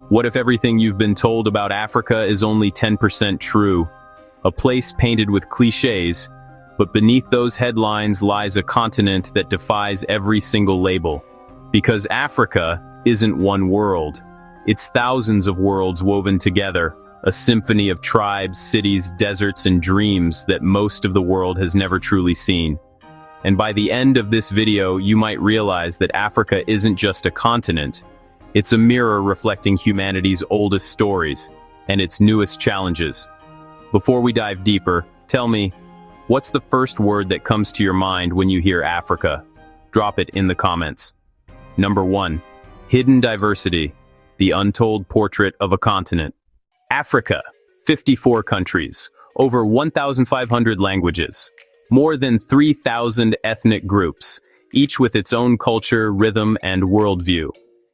What if everything you've been told about Africa is only 10% true? A place painted with cliches, but beneath those headlines lies a continent that defies every single label. Because Africa isn't one world. It's thousands of worlds woven together, a symphony of tribes, cities, deserts, and dreams that most of the world has never truly seen. And by the end of this video, you might realize that Africa isn't just a continent. It's a mirror reflecting humanity's oldest stories and its newest challenges. Before we dive deeper, tell me, what's the first word that comes to your mind when you hear Africa? Drop it in the comments. Number 1. Hidden diversity, the untold portrait of a continent. Africa, 54 countries, over 1,500 languages, more than 3,000 ethnic groups, each with its own culture, rhythm, and worldview.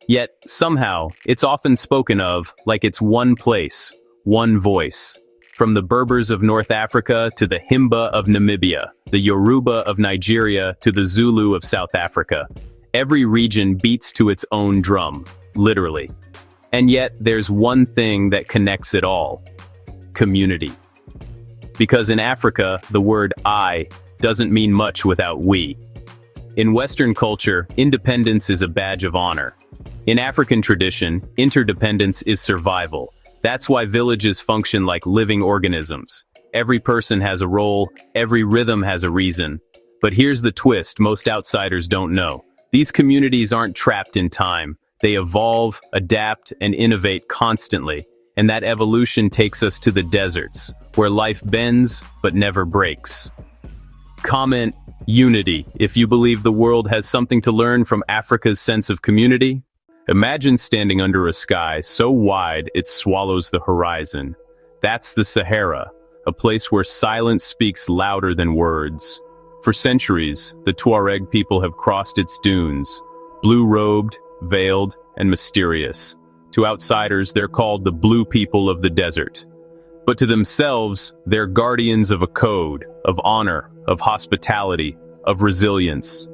Yet, somehow, it's often spoken of like it's one place, one voice. From the Berbers of North Africa to the Himba of Namibia, the Yoruba of Nigeria to the Zulu of South Africa, every region beats to its own drum, literally. And yet, there's one thing that connects it all: community. Because in Africa, the word I doesn't mean much without we. In Western culture, independence is a badge of honor. In African tradition, interdependence is survival. That's why villages function like living organisms. Every person has a role, every rhythm has a reason. But here's the twist most outsiders don't know. These communities aren't trapped in time. They evolve, adapt, and innovate constantly. And that evolution takes us to the deserts, where life bends but never breaks. Comment unity if you believe the world has something to learn from Africa's sense of community. Imagine standing under a sky so wide it swallows the horizon. That's the Sahara, a place where silence speaks louder than words. For centuries, the Tuareg people have crossed its dunes, blue-robed, veiled, and mysterious. To outsiders, they're called the blue people of the desert. But to themselves, they're guardians of a code, of honor, of hospitality, of resilience.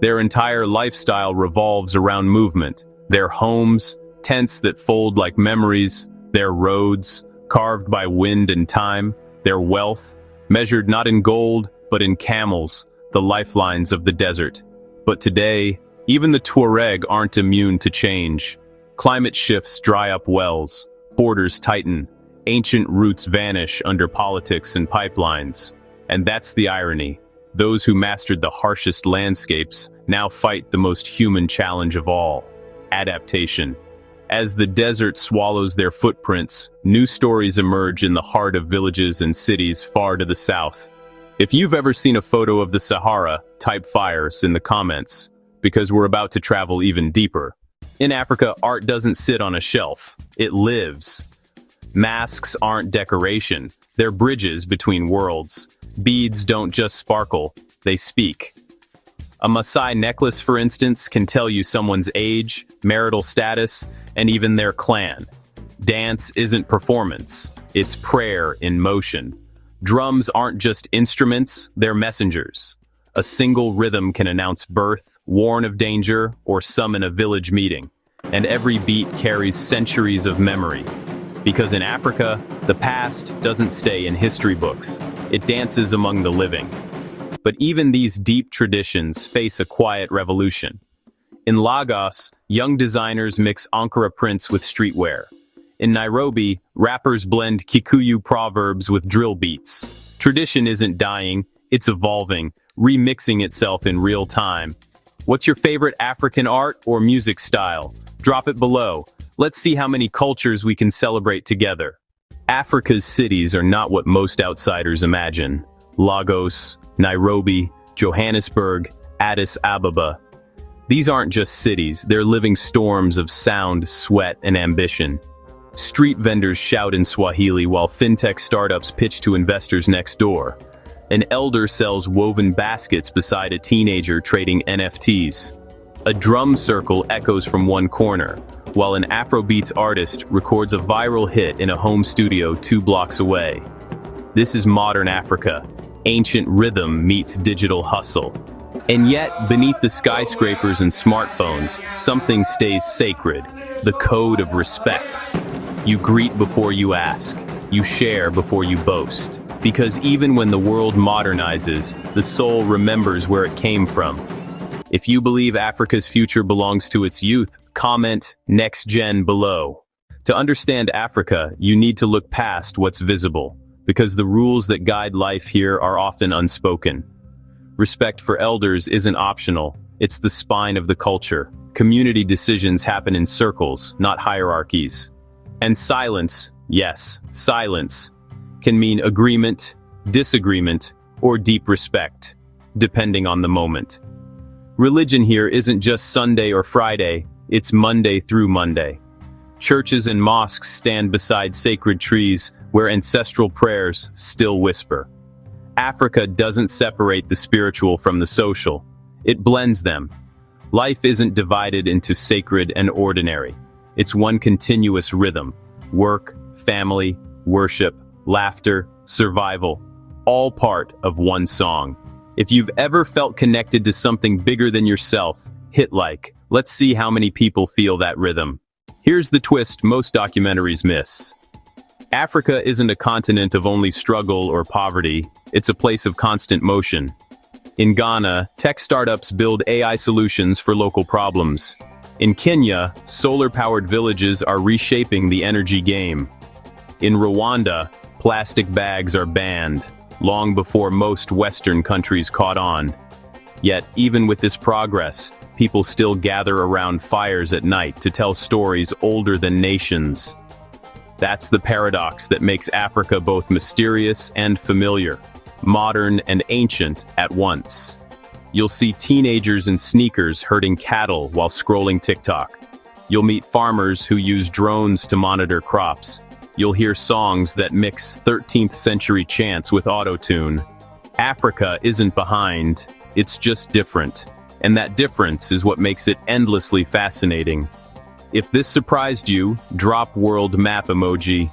Their entire lifestyle revolves around movement. Their homes, tents that fold like memories, their roads, carved by wind and time, their wealth, measured not in gold, but in camels, the lifelines of the desert. But today, even the Tuareg aren't immune to change. Climate shifts dry up wells, borders tighten, ancient roots vanish under politics and pipelines. And that's the irony. Those who mastered the harshest landscapes now fight the most human challenge of all: adaptation. As the desert swallows their footprints, new stories emerge in the heart of villages and cities far to the south. If you've ever seen a photo of the Sahara, type fires in the comments, because we're about to travel even deeper. In Africa, art doesn't sit on a shelf, it lives. Masks aren't decoration, they're bridges between worlds. Beads don't just sparkle, they speak. A Maasai necklace, for instance, can tell you someone's age, marital status, and even their clan. Dance isn't performance, it's prayer in motion. Drums aren't just instruments, they're messengers. A single rhythm can announce birth, warn of danger, or summon a village meeting. And every beat carries centuries of memory. Because in Africa, the past doesn't stay in history books. It dances among the living. But even these deep traditions face a quiet revolution. In Lagos, young designers mix Ankara prints with streetwear. In Nairobi, rappers blend Kikuyu proverbs with drill beats. Tradition isn't dying, it's evolving, remixing itself in real time. What's your favorite African art or music style? Drop it below. Let's see how many cultures we can celebrate together. Africa's cities are not what most outsiders imagine. Lagos, Nairobi, Johannesburg, Addis Ababa. These aren't just cities, they're living storms of sound, sweat, and ambition. Street vendors shout in Swahili while fintech startups pitch to investors next door. An elder sells woven baskets beside a teenager trading NFTs. A drum circle echoes from one corner, while an Afrobeats artist records a viral hit in a home studio 2 blocks away. This is modern Africa. Ancient rhythm meets digital hustle. And yet, beneath the skyscrapers and smartphones, something stays sacred: the code of respect. You greet before you ask. You share before you boast. Because even when the world modernizes, the soul remembers where it came from. If you believe Africa's future belongs to its youth, comment "Next Gen" below. To understand Africa, you need to look past what's visible, because the rules that guide life here are often unspoken. Respect for elders isn't optional, it's the spine of the culture. Community decisions happen in circles, not hierarchies. And silence, yes, silence, can mean agreement, disagreement, or deep respect, depending on the moment. Religion here isn't just Sunday or Friday, it's Monday through Monday. Churches and mosques stand beside sacred trees where ancestral prayers still whisper. Africa doesn't separate the spiritual from the social. It blends them. Life isn't divided into sacred and ordinary. It's one continuous rhythm. Work, family, worship, laughter, survival, all part of one song. If you've ever felt connected to something bigger than yourself, hit like. Let's see how many people feel that rhythm. Here's the twist most documentaries miss. Africa isn't a continent of only struggle or poverty, it's a place of constant motion. In Ghana, tech startups build AI solutions for local problems. In Kenya, solar-powered villages are reshaping the energy game. In Rwanda, plastic bags are banned, long before most Western countries caught on. Yet, even with this progress, people still gather around fires at night to tell stories older than nations. That's the paradox that makes Africa both mysterious and familiar, modern and ancient at once. You'll see teenagers in sneakers herding cattle while scrolling TikTok. You'll meet farmers who use drones to monitor crops. You'll hear songs that mix 13th century chants with auto-tune. Africa isn't behind, it's just different. And that difference is what makes it endlessly fascinating. If this surprised you, drop world map emoji.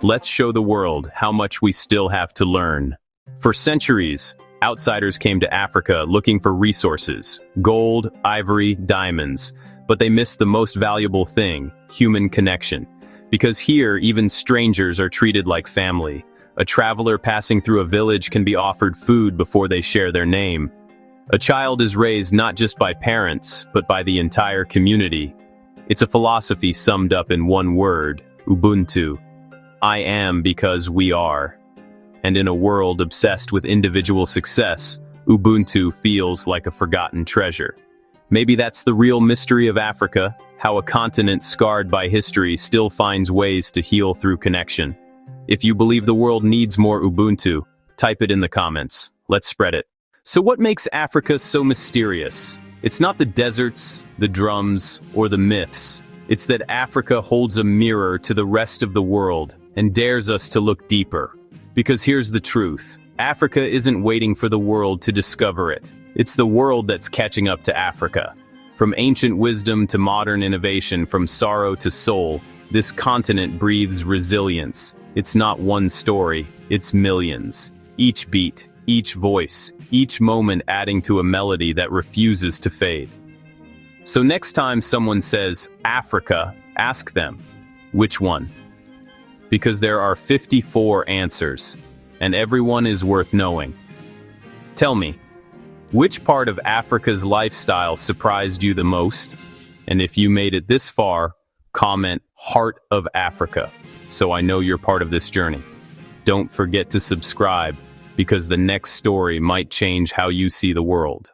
Let's show the world how much we still have to learn. For centuries, outsiders came to Africa looking for resources: gold, ivory, diamonds. But they missed the most valuable thing: human connection. Because here, even strangers are treated like family. A traveler passing through a village can be offered food before they share their name. A child is raised not just by parents, but by the entire community. It's a philosophy summed up in one word: Ubuntu. I am because we are. And in a world obsessed with individual success, Ubuntu feels like a forgotten treasure. Maybe that's the real mystery of Africa, how a continent scarred by history still finds ways to heal through connection. If you believe the world needs more Ubuntu, type it in the comments. Let's spread it. So what makes Africa so mysterious? It's not the deserts, the drums, or the myths. It's that Africa holds a mirror to the rest of the world and dares us to look deeper. Because here's the truth: Africa isn't waiting for the world to discover it. It's the world that's catching up to Africa. From ancient wisdom to modern innovation, from sorrow to soul, this continent breathes resilience. It's not one story, it's millions. Each beat, each voice, each moment adding to a melody that refuses to fade. So next time someone says Africa, ask them, which one? Because there are 54 answers, and everyone is worth knowing. Tell me, which part of Africa's lifestyle surprised you the most? And if you made it this far, comment "Heart of Africa," so I know you're part of this journey. Don't forget to subscribe, because the next story might change how you see the world.